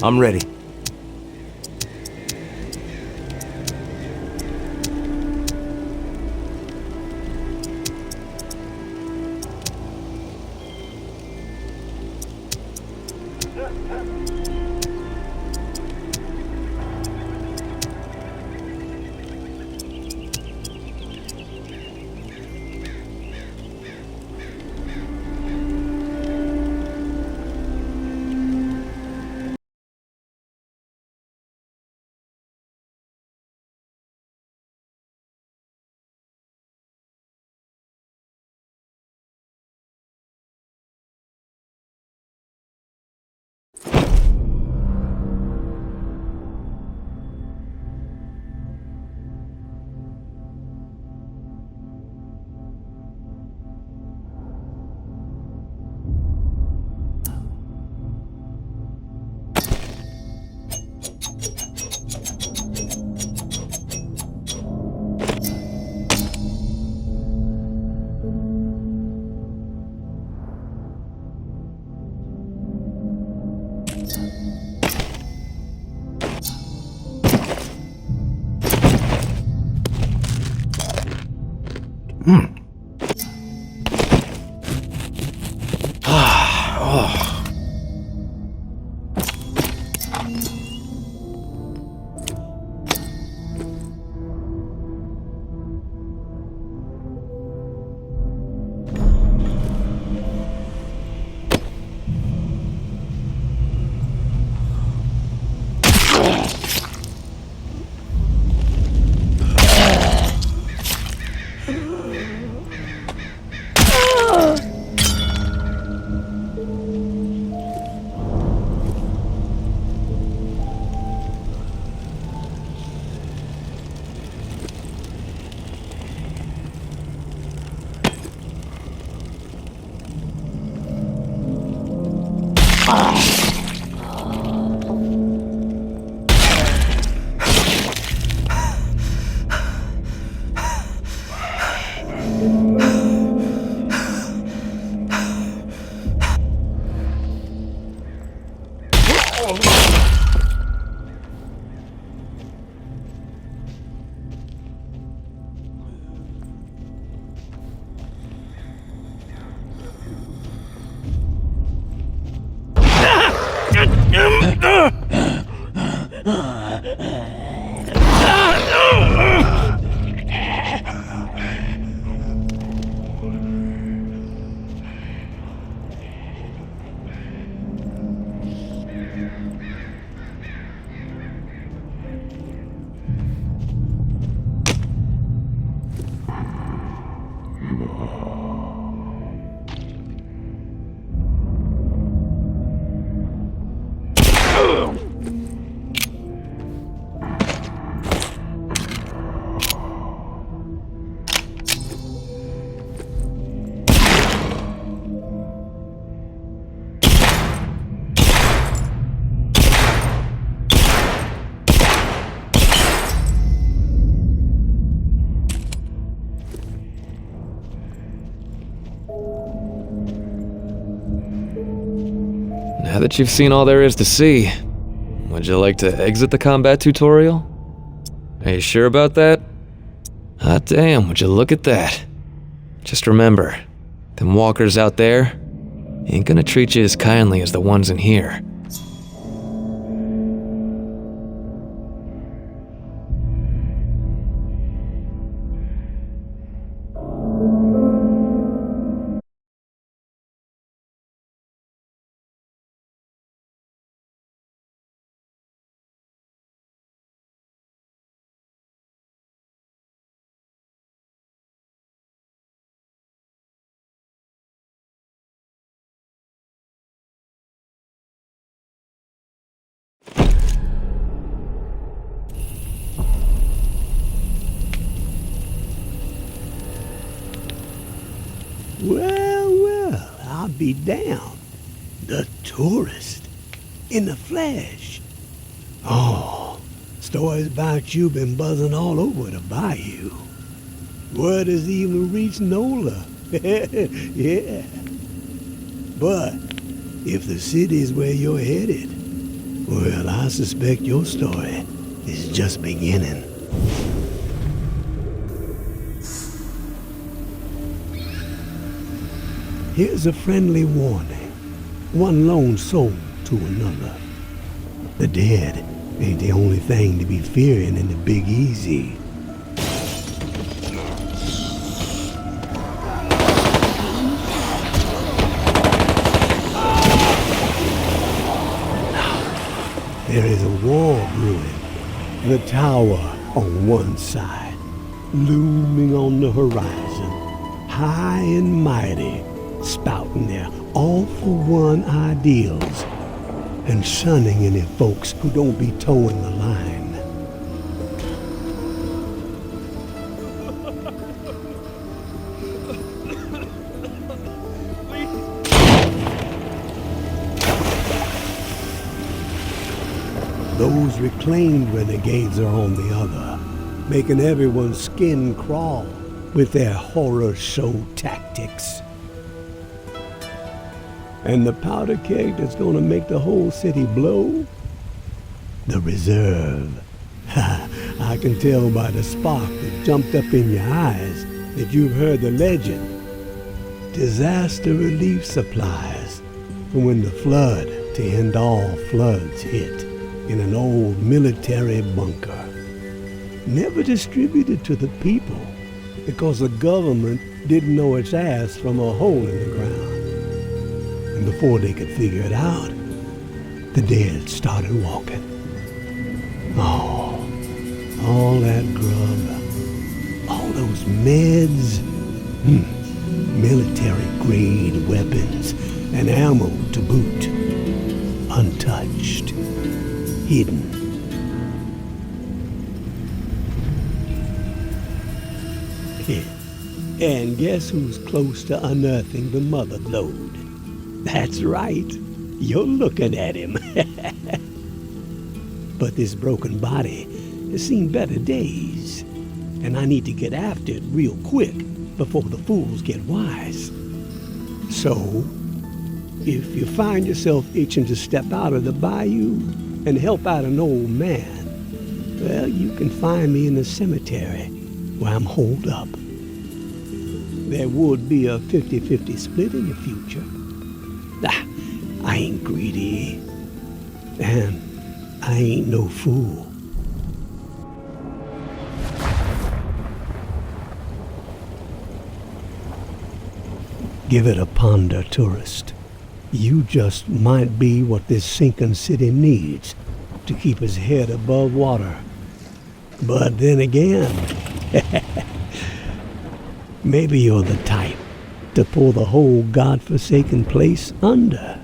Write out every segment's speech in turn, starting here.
I'm ready. Now that you've seen all there is to see, would you like to exit the combat tutorial? Are you sure about that? Hot damn, would you look at that? Just remember, them walkers out there ain't gonna treat you as kindly as the ones in here. Well, I'll be damned. The tourist. In the flesh. Oh, stories about you been buzzing all over the bayou. Word has even reached Nola. Yeah. But if the city's where you're headed, Well, I suspect your story is just beginning. Here's a friendly warning. One lone soul to another. The dead ain't the only thing to be fearing in the Big Easy. There is a war brewing. The tower on one side, looming on the horizon, high and mighty, spouting their all-for-one ideals and shunning any folks who don't be towing the line. Those reclaimed renegades are on the other, making everyone's skin crawl with their horror show tactics. And the powder keg that's gonna make the whole city blow? The reserve. I can tell by the spark that jumped up in your eyes that you've heard the legend. Disaster relief supplies for when the flood to end all floods hit in an old military bunker. Never distributed to the people because the government didn't know its ass from a hole in the ground. And before they could figure it out, the dead started walking. Oh, all that grub, all those meds, military-grade weapons and ammo to boot, untouched, hidden. And guess who's close to unearthing the mother lode? That's right, you're looking at him. But this broken body has seen better days, and I need to get after it real quick before the fools get wise. So, if you find yourself itching to step out of the bayou and help out an old man, well, you can find me in the cemetery where I'm holed up. There would be a 50-50 split in the future. I ain't greedy, and I ain't no fool. Give it a ponder, tourist. You just might be what this sinking city needs to keep its head above water. But then again, maybe you're the type to pull the whole godforsaken place under.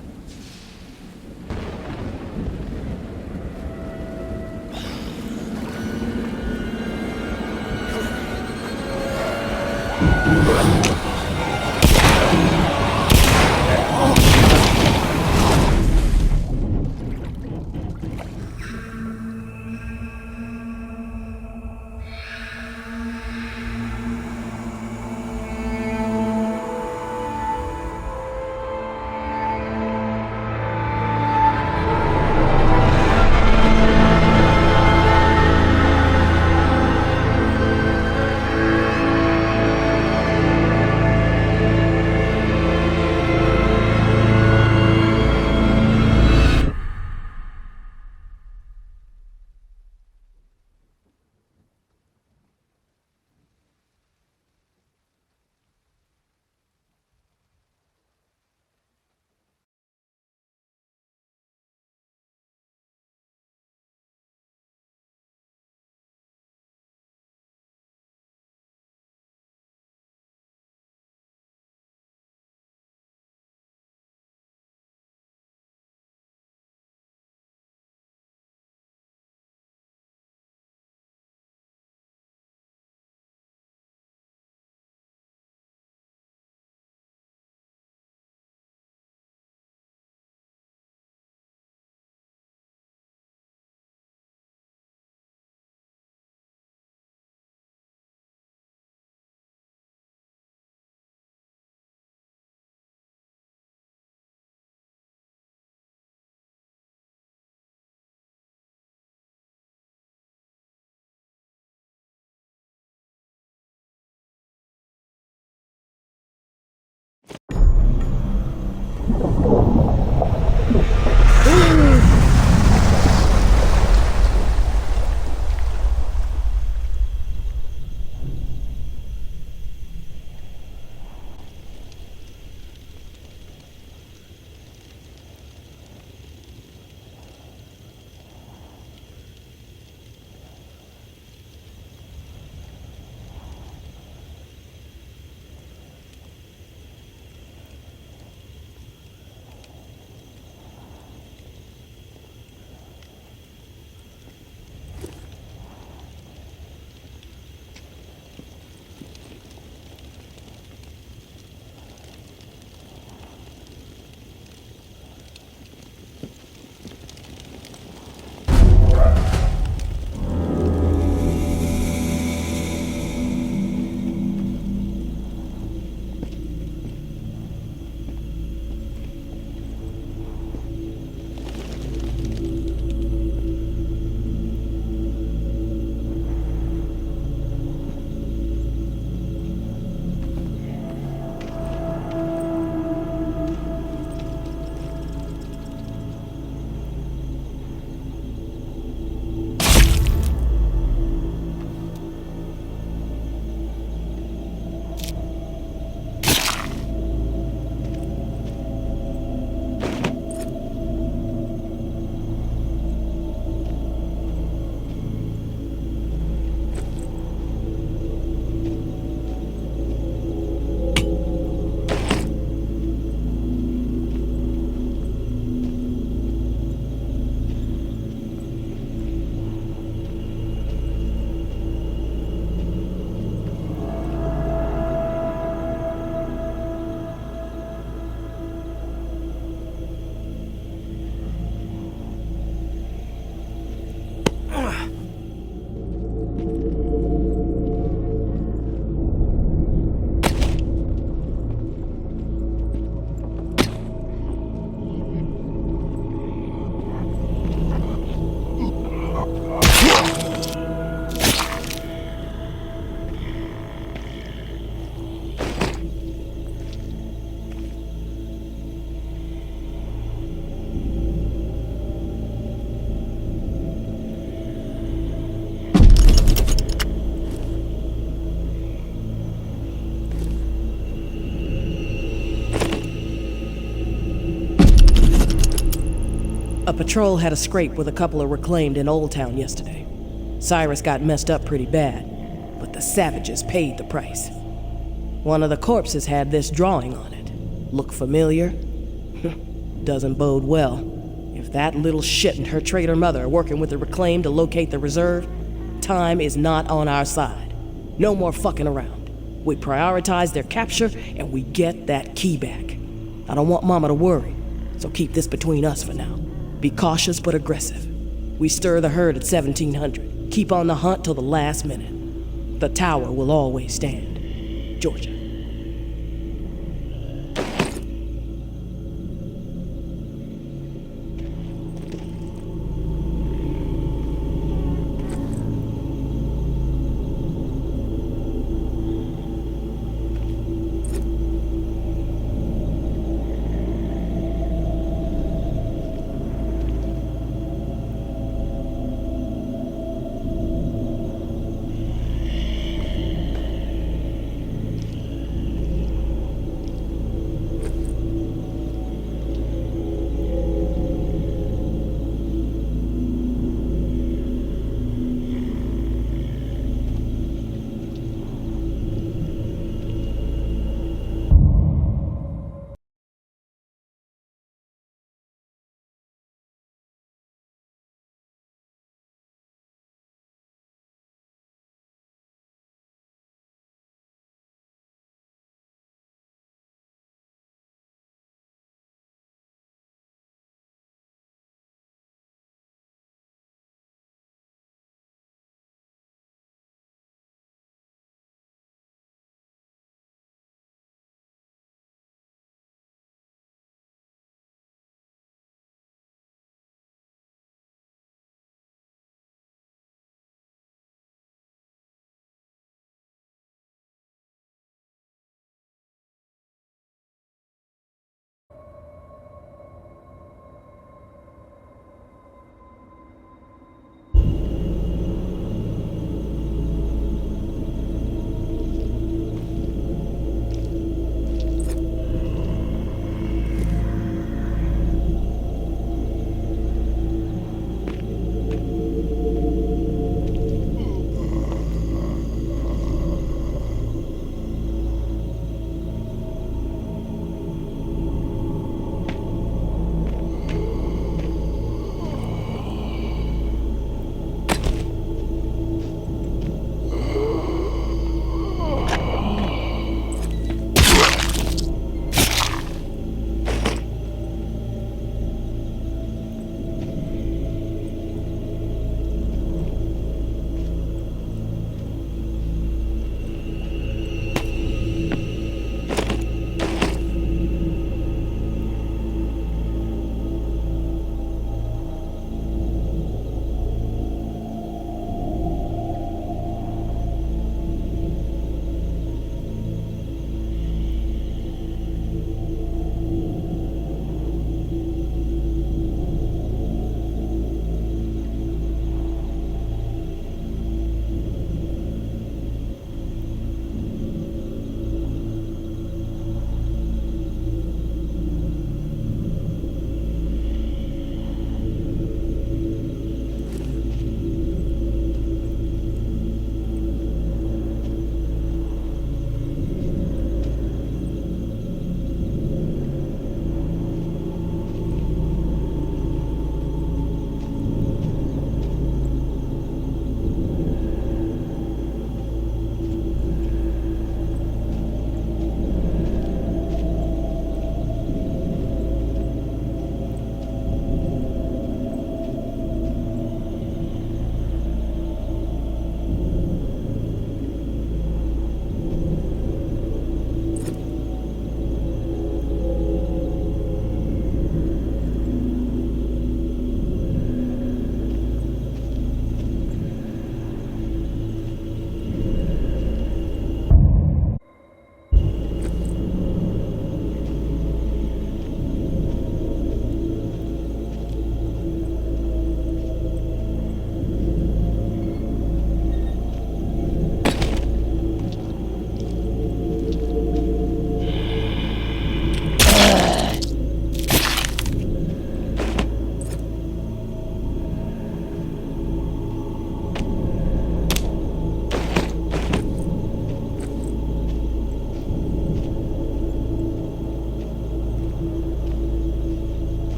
A patrol had a scrape with a couple of reclaimed in Old Town yesterday. Cyrus got messed up pretty bad, but the savages paid the price. One of the corpses had this drawing on it. Look familiar? Doesn't bode well. If that little shit and her traitor mother are working with the reclaimed to locate the reserve, time is not on our side. No more fucking around. We prioritize their capture and we get that key back. I don't want Mama to worry, so keep this between us for now. Be cautious but aggressive. We stir the herd at 1700. Keep on the hunt till the last minute. The tower will always stand. Georgia.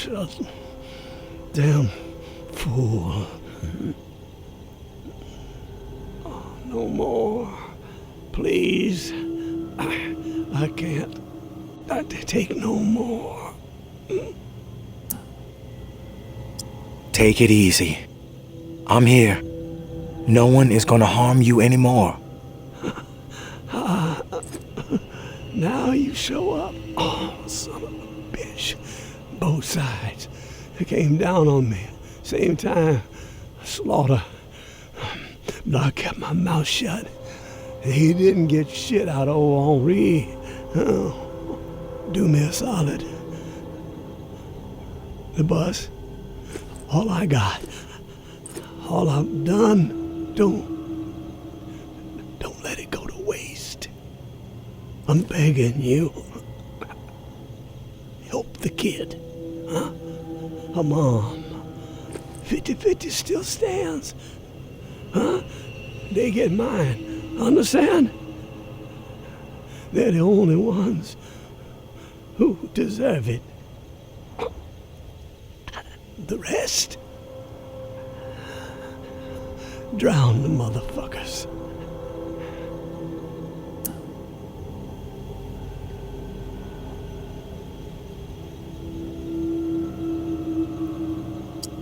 much. Damn fool. No more. Please. I can't. I take no more. Take it easy. I'm here. No one is gonna harm you anymore. Now you show up. Oh, son of a bitch. Both sides. They came down on me. Same time. Slaughter. But I kept my mouth shut. He didn't get shit out of old Henri. Oh, do me a solid. The bus. All I got. All I've done. Don't let it go to waste. I'm begging you. Help the kid. Huh? A mom. 50-50 still stands. Huh? They get mine. Understand? They're the only ones who deserve it. The rest? Drown the motherfuckers.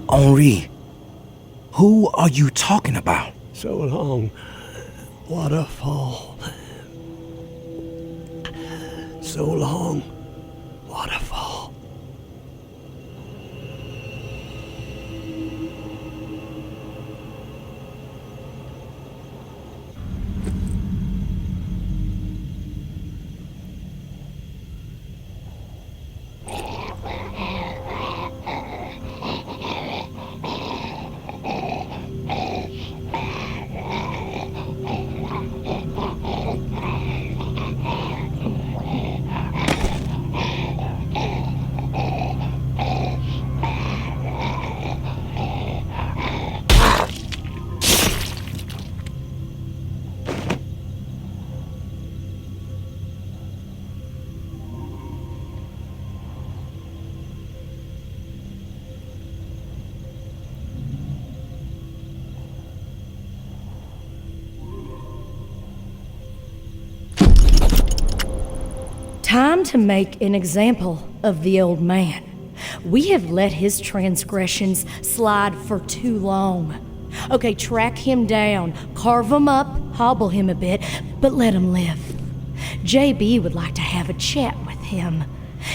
Henri, who are you talking about? So long, waterfall. So long, waterfall. Time to make an example of the old man. We have let his transgressions slide for too long. Okay, track him down, carve him up, hobble him a bit, but let him live. JB would like to have a chat with him.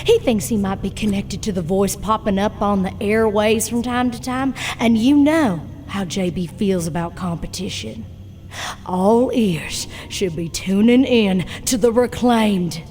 He thinks he might be connected to the voice popping up on the airways from time to time, and you know how JB feels about competition. All ears should be tuning in to the Reclaimed.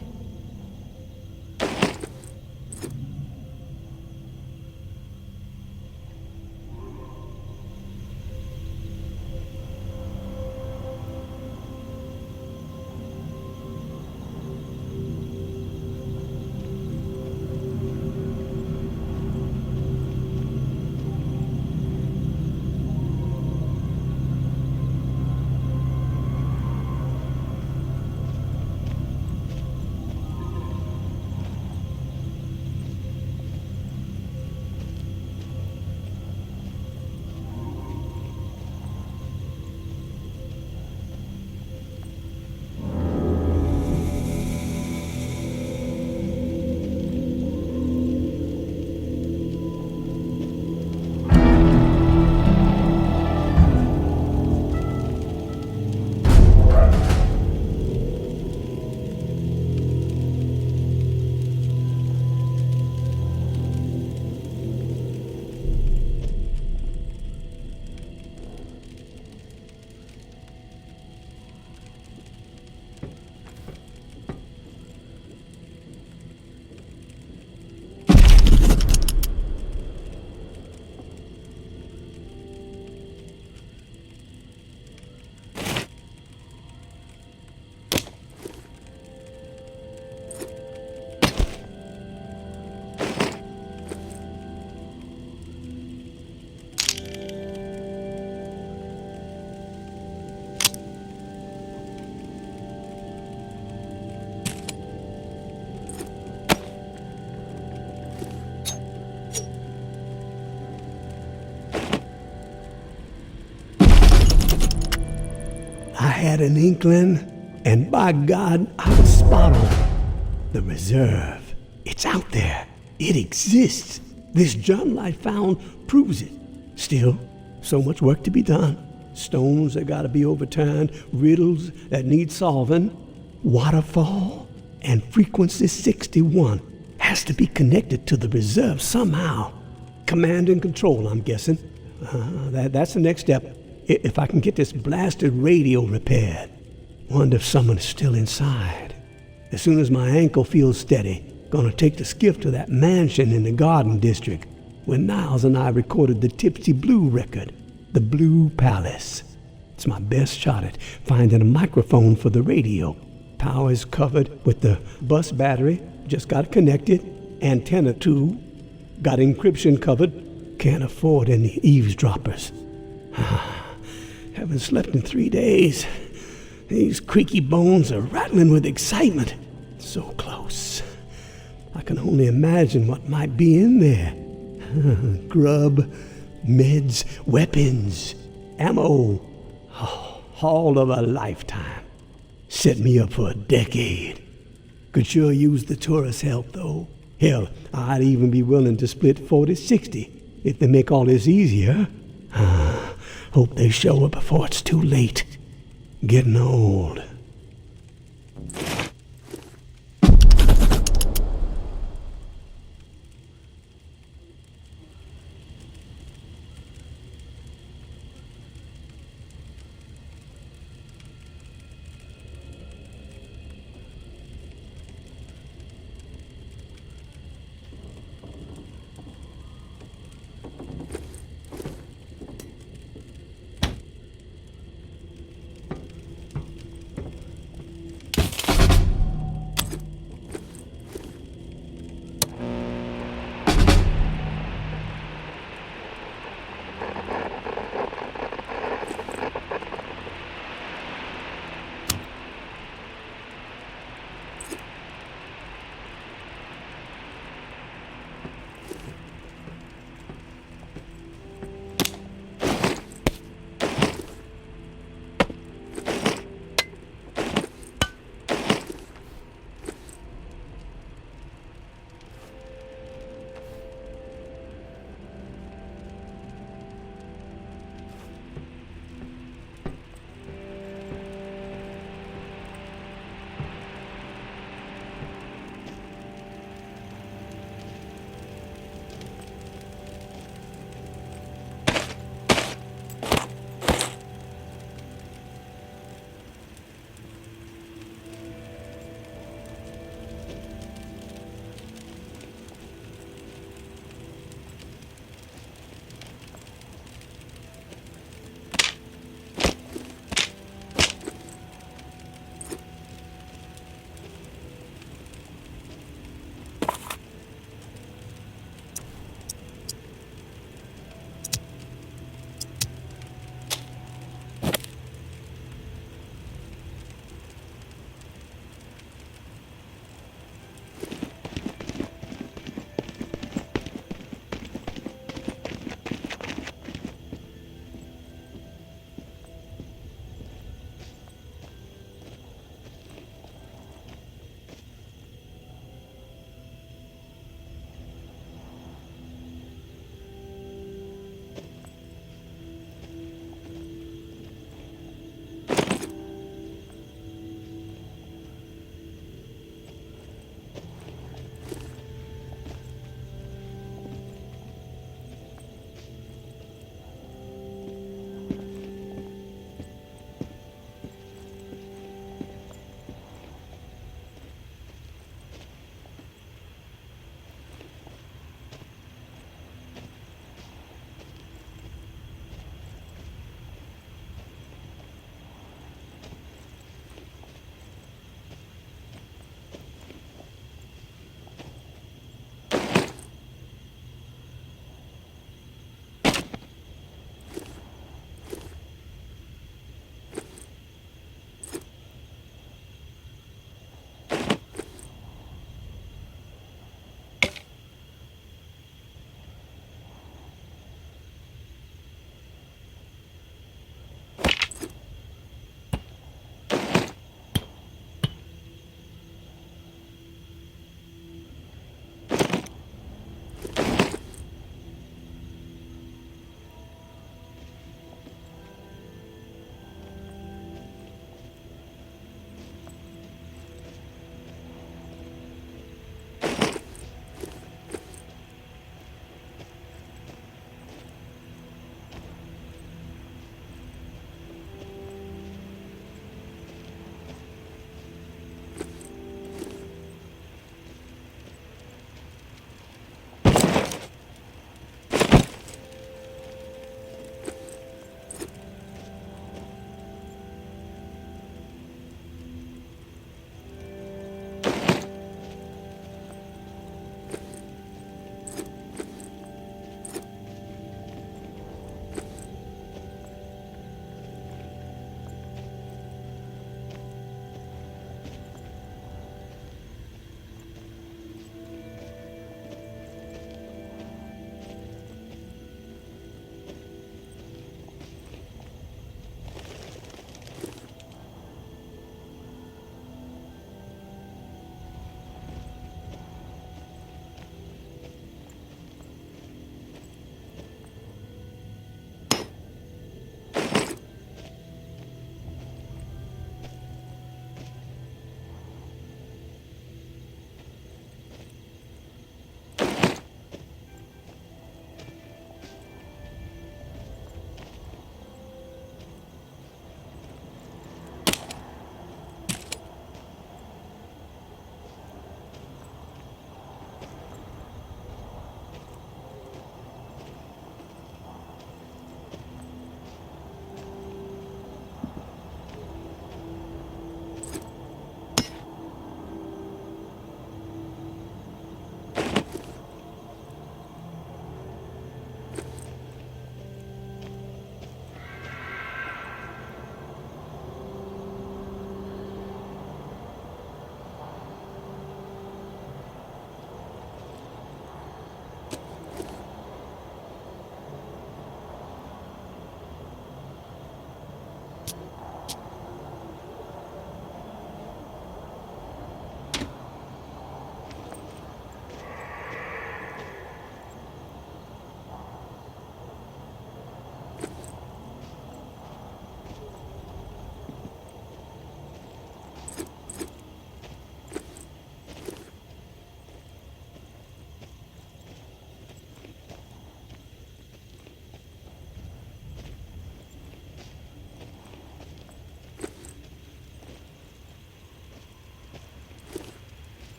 had an inkling, and by God, I was spot on. The reserve. It's out there. It exists. This journal I found proves it. Still, so much work to be done. Stones that gotta be overturned, riddles that need solving. Waterfall and frequency 61 has to be connected to the reserve somehow. Command and control, I'm guessing. That's the next step. If I can get this blasted radio repaired. Wonder if someone is still inside. As soon as my ankle feels steady, gonna take the skiff to that mansion in the Garden District where Niles and I recorded the Tipsy Blue record, the Blue Palace. It's my best shot at finding a microphone for the radio. Power is covered with the bus battery, just got it connected. Antenna too, got encryption covered. Can't afford any eavesdroppers. Haven't slept in 3 days. These creaky bones are rattling with excitement. So close. I can only imagine what might be in there. Grub, meds, weapons, ammo. Oh, haul of a lifetime. Set me up for a decade. Could sure use the tourist help, though. Hell, I'd even be willing to split 40-60 if they make all this easier. Hope they show up before it's too late. Getting old.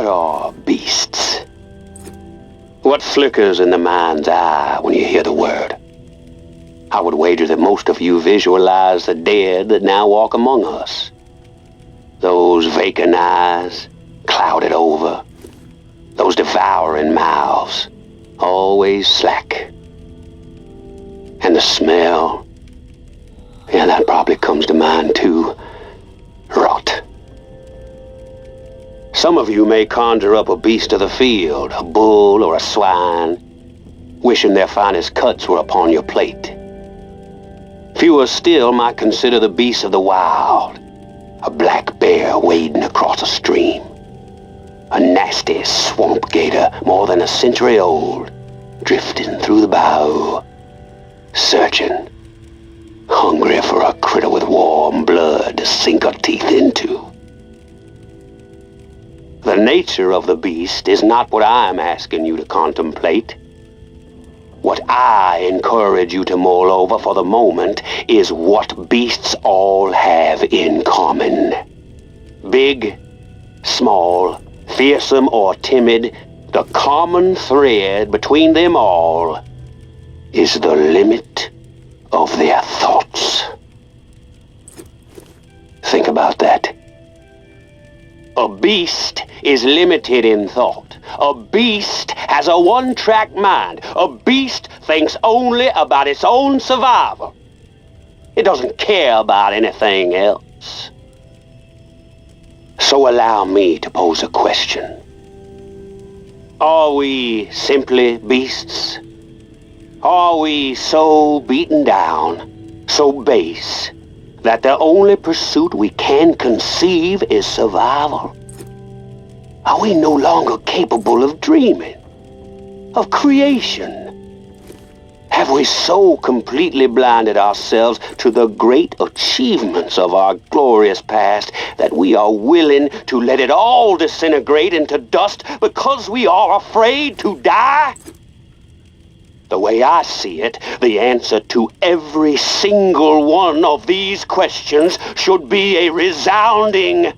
What are beasts? What flickers in the mind's eye when you hear the word? I would wager that most of you visualize the dead that now walk among us. Those vacant eyes, clouded over. Those devouring mouths, always slack. And the smell, yeah, that probably comes to mind too. Rot. Some of you may conjure up a beast of the field, a bull or a swine, wishing their finest cuts were upon your plate. Fewer still might consider the beasts of the wild, a black bear wading across a stream, a nasty swamp gator more than a century old, drifting through the bayou, searching, hungry for a critter with warm blood to sink her teeth into. The nature of the beast is not what I'm asking you to contemplate. What I encourage you to mull over for the moment is what beasts all have in common. Big, small, fearsome or timid, the common thread between them all is the limit of their thoughts. Think about that. A beast is limited in thought. A beast has a one-track mind. A beast thinks only about its own survival. It doesn't care about anything else. So allow me to pose a question. Are we simply beasts? Are we so beaten down, so base, that the only pursuit we can conceive is survival? Are we no longer capable of dreaming, of creation? Have we so completely blinded ourselves to the great achievements of our glorious past that we are willing to let it all disintegrate into dust because we are afraid to die? The way I see it, the answer to every single one of these questions should be a resounding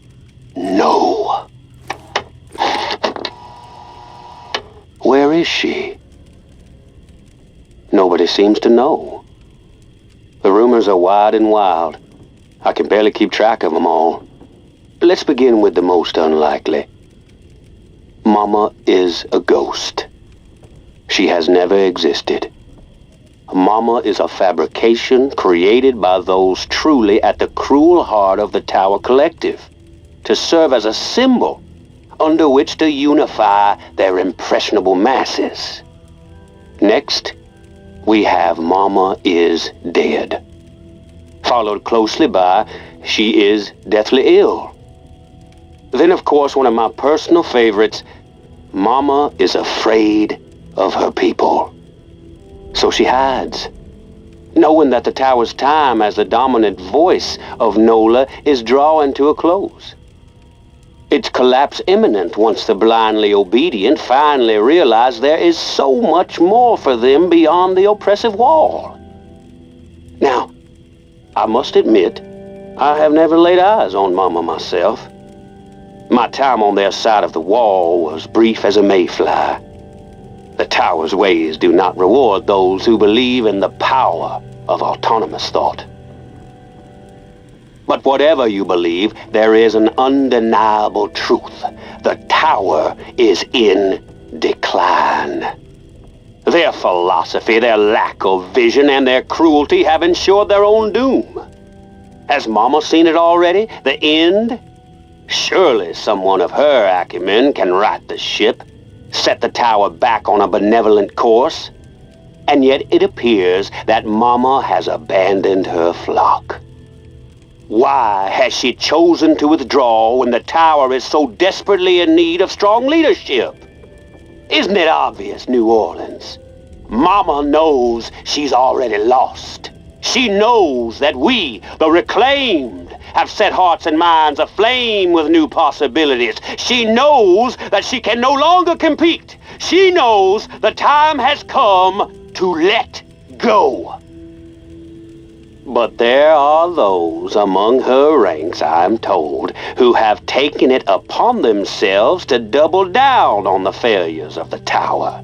no. Where is she? Nobody seems to know. The rumors are wide and wild. I can barely keep track of them all. Let's begin with the most unlikely. Mama is a ghost. She has never existed. Mama is a fabrication created by those truly at the cruel heart of the Tower Collective, to serve as a symbol under which to unify their impressionable masses. Next, we have Mama is dead, followed closely by she is deathly ill. Then, of course, one of my personal favorites, Mama is afraid of her people. So she hides, knowing that the Tower's time as the dominant voice of Nola is drawing to a close. Its collapse imminent once the blindly obedient finally realize there is so much more for them beyond the oppressive wall. Now, I must admit, I have never laid eyes on Mama myself. My time on their side of the wall was brief as a mayfly. The Tower's ways do not reward those who believe in the power of autonomous thought. But whatever you believe, there is an undeniable truth. The Tower is in decline. Their philosophy, their lack of vision, and their cruelty have ensured their own doom. Has Mama seen it already? The end? Surely someone of her acumen can right the ship, set the Tower back on a benevolent course. And yet it appears that Mama has abandoned her flock. Why has she chosen to withdraw when the Tower is so desperately in need of strong leadership? Isn't it obvious, New Orleans? Mama knows she's already lost. She knows that we, the reclaimed, have set hearts and minds aflame with new possibilities. She knows that she can no longer compete. She knows the time has come to let go. But there are those among her ranks, I'm told, who have taken it upon themselves to double down on the failures of the tower,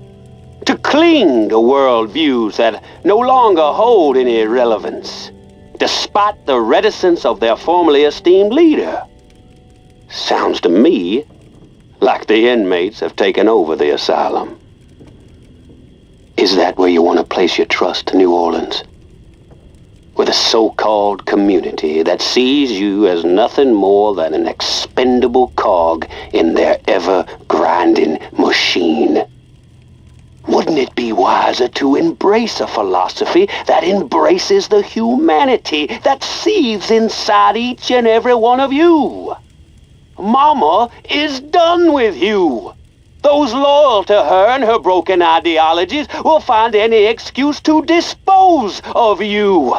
to cling to worldviews that no longer hold any relevance, despite the reticence of their formerly esteemed leader. Sounds to me like the inmates have taken over the asylum. Is that where you want to place your trust, New Orleans? With a so-called community that sees you as nothing more than an expendable cog in their ever-grinding machine? Wouldn't it be wiser to embrace a philosophy that embraces the humanity that seethes inside each and every one of you? Mama is done with you. Those loyal to her and her broken ideologies will find any excuse to dispose of you.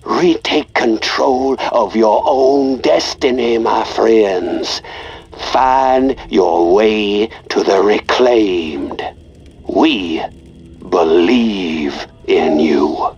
Retake control of your own destiny, my friends. Find your way to the reclaimed. We believe in you.